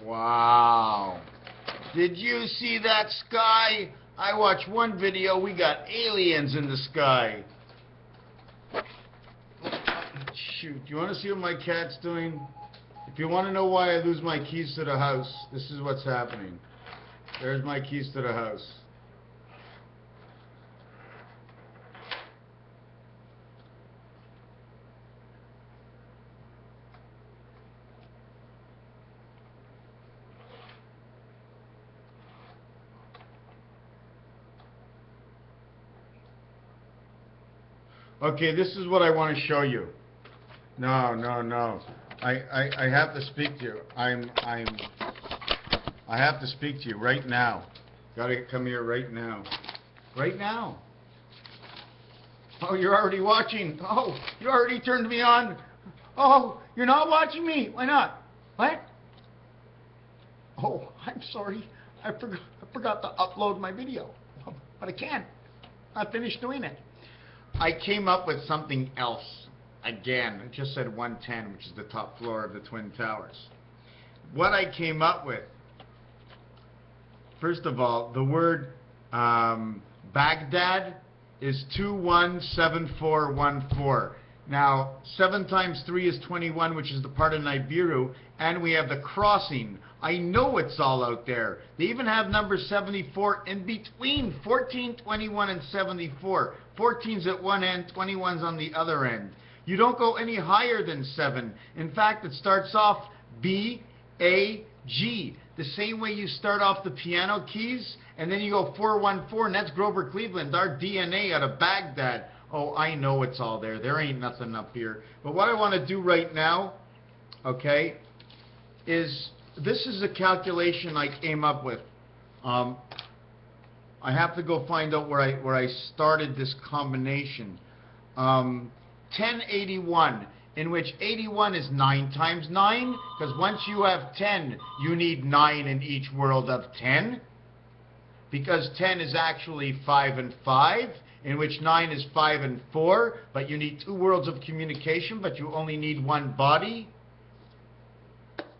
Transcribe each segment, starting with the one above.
Wow. Did you see that sky? I watched one video, we got aliens in the sky. Shoot, do you want to see what my cat's doing? If you want to know why I lose my keys to the house, this is what's happening. There's my keys to the house. Okay, this is what I want to show you. No. I have to speak to you. I have to speak to you right now. Gotta come here right now. Right now. Oh, you're already watching. Oh, you already turned me on. Oh, you're not watching me. Why not? What? Oh, I'm sorry. I forgot to upload my video. But I can't. I finished doing it. I came up with something else. Again, I just said 110, which is the top floor of the Twin Towers. What I came up with, first of all, the word Baghdad is 217414. Now, 7 times 3 is 21, which is the part of Nibiru, and we have the crossing. I know it's all out there. They even have number 74 in between 14, 21, and 74. 14's at one end, 21's on the other end. You don't go any higher than 7. In fact, it starts off B, A, G. The same way you start off the piano keys, and then you go 414, and that's Grover Cleveland, our DNA out of Baghdad. Oh, I know it's all there. There ain't nothing up here. But what I want to do right now, okay, is this is a calculation I came up with. I have to go find out where I started this combination. 1081, in which 81 is 9 times 9, because once you have 10, you need 9 in each world of 10, because 10 is actually 5 and 5, in which 9 is 5 and 4, but you need 2 worlds of communication, but you only need 1 body.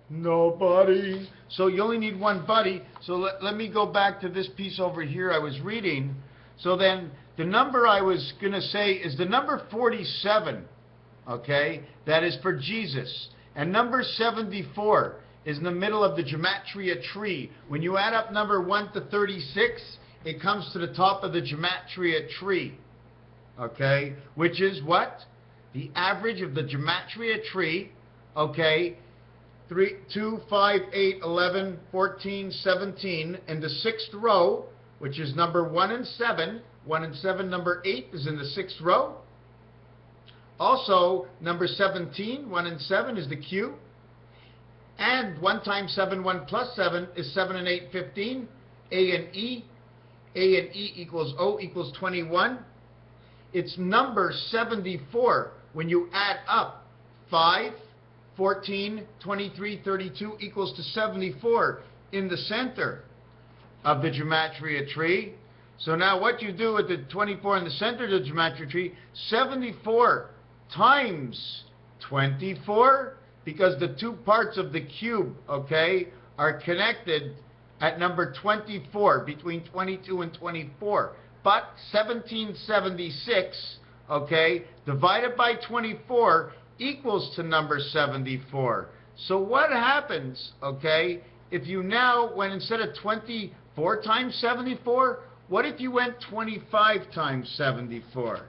No body. So you only need 1 body. So let me go back to this piece over here I was reading. So then the number I was going to say is the number 47, okay? That is for Jesus. And number 74 is in the middle of the gematria tree. When you add up number 1 to 36, it comes to the top of the gematria tree, okay? Which is what? The average of the gematria tree, okay? 3, 2, 5, 8, 11, 14, 17, in the 6th row, which is number 1 and 7. 1 and 7, number 8 is in the 6th row. Also, number 17, 1 and 7 is the Q. And 1 times 7, 1 plus 7 is 7 and 8, 15. A and E. A and E equals O equals 21. It's number 74 when you add up 5, 14, 23, 32 equals to 74 in the center of the gematria tree. So now what you do with the 24 in the center of the gematria tree, 74 times 24, because the 2 parts of the cube, okay, are connected at number 24, between 22 and 24. But 1776, okay, divided by 24 equals to number 74. So what happens, okay, if you now, when instead of 24 times 74, what if you went 25 times 74?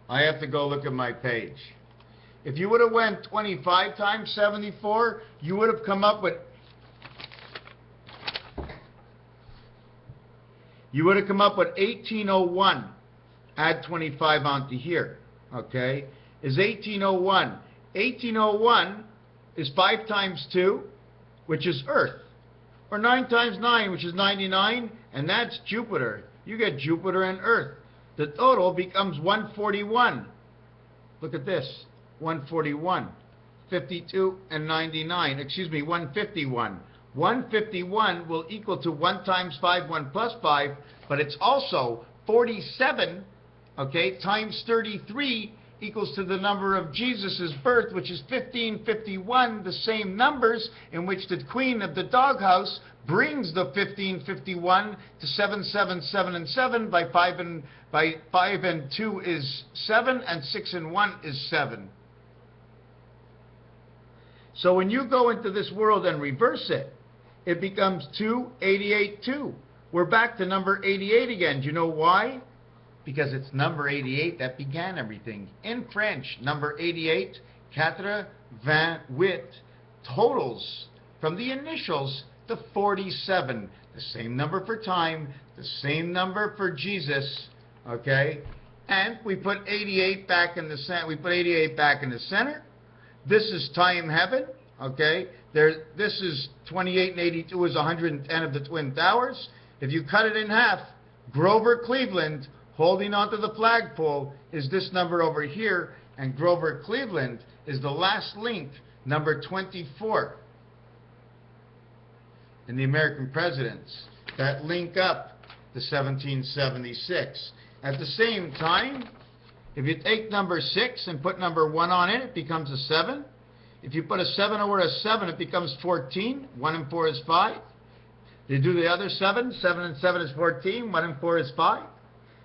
I have to go look at my page. If you would have went 25 times 74, you would have come up with 1801. Add 25 onto here, okay? Is 1801. 1801 is 5 times 2, which is Earth. Or 9 times 9, which is 99, and that's Jupiter. You get Jupiter and Earth. The total becomes 141. Look at this. 141. 52 and 99. Excuse me, 151. 151 will equal to 1 times 5, 1 plus 5, but it's also 47, okay, times 33 equals to the number of Jesus' birth, which is 1551, the same numbers in which the queen of the doghouse brings the 1551 to 7, 7, 7, and 7. By 5 and 2 is 7, and 6 and 1 is 7. So when you go into this world and reverse it, it becomes 2, 88, 2. We're back to number 88 again. Do you know why? Because it's number 88 that began everything. In French, number 88, 88, totals from the initials to 47. The same number for time, the same number for Jesus, okay? And we put 88 back in the center. We put 88 back in the center. This is time heaven, okay? This is 28 and 82 is 110 of the Twin Towers. If you cut it in half, Grover Cleveland, holding onto the flagpole, is this number over here, and Grover Cleveland is the last link, number 24, in the American presidents that link up to 1776. At the same time, if you take number 6 and put number 1 on it, it becomes a 7. If you put a 7 over a 7, it becomes 14. 1 and 4 is 5. You do the other 7. 7 and 7 is 14. 1 and 4 is 5.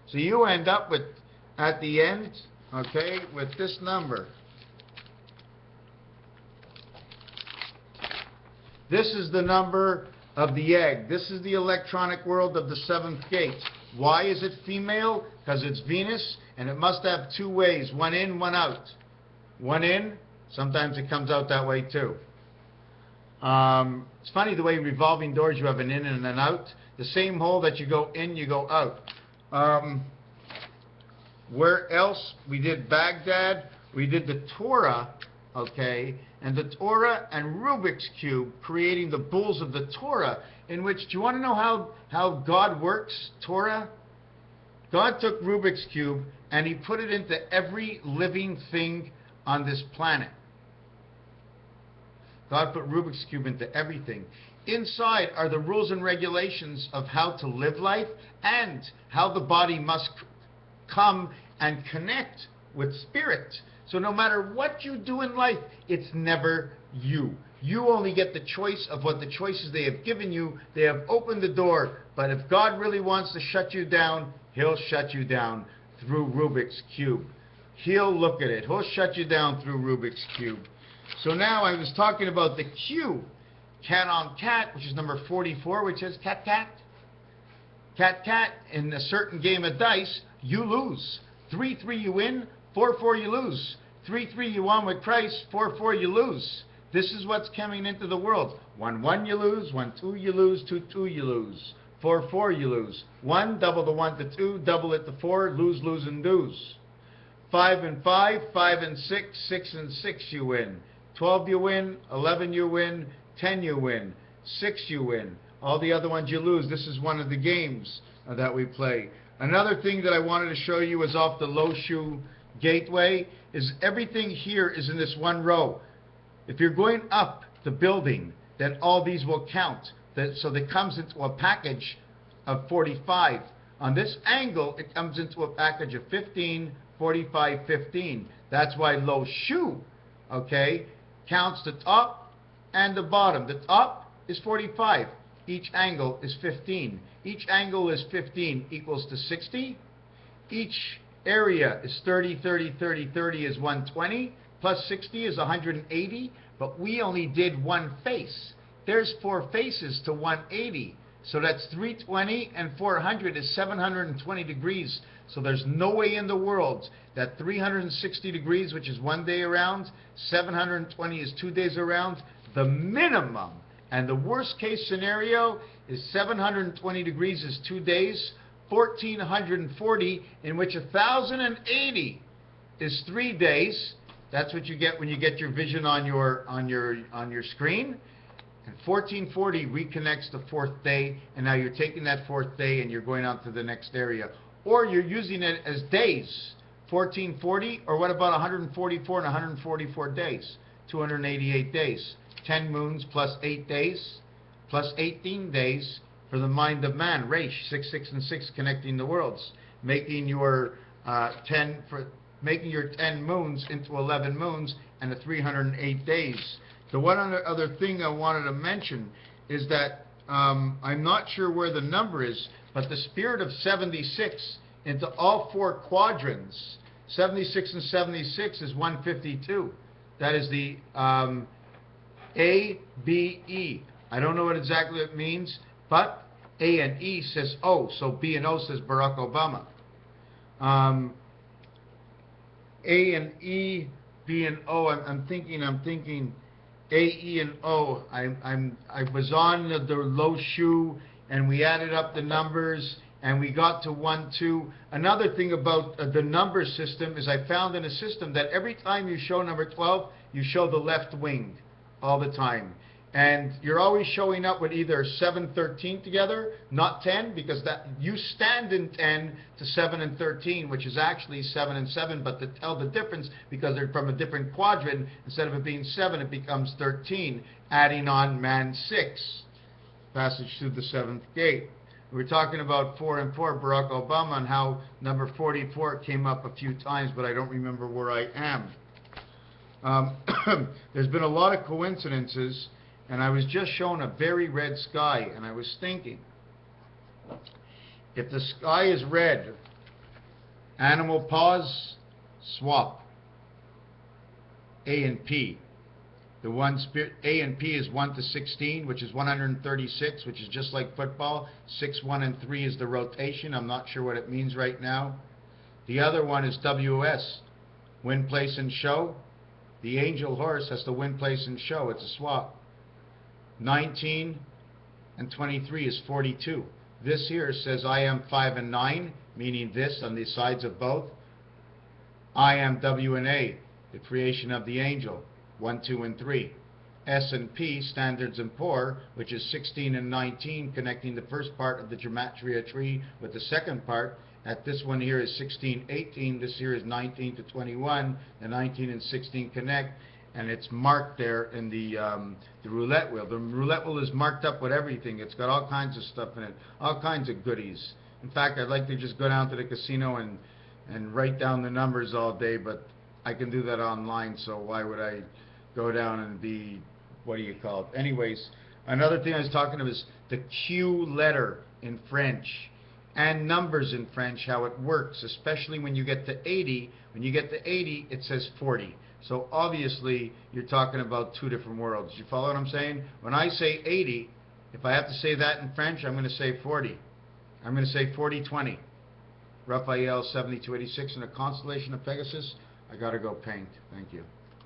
So you end up with, at the end, okay, with this number. This is the number of the egg. This is the electronic world of the 7th gate. Why is it female? Because it's Venus, and it must have 2 ways. 1 in, 1 out. 1 in, sometimes it comes out that way too. It's funny the way revolving doors, you have an in and an out. The same hole that you go in, you go out. Where else? We did Baghdad. We did the Torah, okay? And the Torah and Rubik's Cube, creating the bulls of the Torah, in which, do you want to know how God works, Torah? God took Rubik's Cube and he put it into every living thing on this planet. God put Rubik's Cube into everything. Inside are the rules and regulations of how to live life and how the body must come and connect with spirit. So no matter what you do in life, it's never you. You only get the choice of what the choices they have given you. They have opened the door. But if God really wants to shut you down, he'll shut you down through Rubik's Cube. He'll look at it. He'll shut you down through Rubik's Cube. So now I was talking about the Q. Cat on cat, which is number 44, which is cat, cat. Cat, cat. In a certain game of dice, you lose. 3-3 you win, 4-4 you lose. 3-3 you won with Christ, 4-4 you lose. This is what's coming into the world. 1-1 you lose, 1-2 you lose, 2-2 you lose. 4-4 you lose. 1, double the 1 to 2, double it to 4, lose, lose, and lose. 5 and 5, 5 and 6, 6 and 6 you win. 12 you win, 11 you win, 10 you win, 6 you win. All the other ones you lose. This is one of the games that we play. Another thing that I wanted to show you is off the low shoe gateway is everything here is in this one row. If you're going up the building, then all these will count. So that comes into a package of 45. On this angle, it comes into a package of 15, 45, 15. That's why low shoe, okay, counts the top and the bottom. The top is 45. Each angle is 15. Each angle is 15 equals to 60. Each area is 30, 30, 30, 30 is 120. Plus 60 is 180. But we only did one face. There's 4 faces to 180. So that's 320 and 400 is 720 degrees. So there's no way in the world that 360 degrees, which is 1 day around, 720 is 2 days around, the minimum and the worst case scenario is 720 degrees is 2 days, 1440, in which 1080 is 3 days. That's what you get when you get your vision on your screen. And 1440 reconnects the 4th day, and now you're taking that 4th day and you're going on to the next area. Or you're using it as days, 1440, or what about 144 and 144 days? 288 days. 10 moons plus 8 days, plus 18 days for the mind of man. Reish, 6, 6, and 6 connecting the worlds, making your 10 for making your 10 moons into 11 moons and the 308 days. The one other thing I wanted to mention is that I'm not sure where the number is, but the spirit of 76 into all four quadrants, 76 and 76 is 152. That is the A, B, E. I don't know what exactly it means, but A and E says O, so B and O says Barack Obama. A and E, B and O. I'm thinking A, E, and O. I was on the low shoe, and we added up the numbers, and we got to 1, 2. Another thing about the number system is I found in a system that every time you show number 12, you show the left wing all the time. And you're always showing up with either 7, 13 together, not 10, because that you stand in 10 to 7 and 13, which is actually 7 and 7, but to tell the difference, because they're from a different quadrant, instead of it being 7, it becomes 13, adding on man 6, passage through the 7th gate. We were talking about 4 and 4, Barack Obama, and how number 44 came up a few times, but I don't remember where I am. There's been a lot of coincidences. And I was just shown a very red sky, and I was thinking, if the sky is red, animal pause, swap, A and P. The one spirit, A and P is 1 to 16, which is 136, which is just like football. 6, 1, and 3 is the rotation. I'm not sure what it means right now. The other one is WS, win, place, and show. The angel horse has to win, place, and show. It's a swap. 19 and 23 is 42. This here says I am 5 and 9, meaning this on the sides of both. I am W and A, the creation of the angel, 1, 2, and 3. S and P, standards and poor, which is 16 and 19, connecting the first part of the gematria tree with the second part. At this one here is 16, 18. This here is 19 to 21. The 19 and 16 connect. And it's marked there in the roulette wheel. The roulette wheel is marked up with everything. It's got all kinds of stuff in it, all kinds of goodies. In fact, I'd like to just go down to the casino and write down the numbers all day, but I can do that online, so why would I go down and be, what do you call it? Anyways, another thing I was talking about is the Q letter in French and numbers in French, how it works, especially when you get to 80. When you get to 80, it says 40. So obviously, you're talking about two different worlds. You follow what I'm saying? When I say 80, if I have to say that in French, I'm going to say 40. I'm going to say 40-20. Raphael 7286 in a constellation of Pegasus. I got to go paint. Thank you.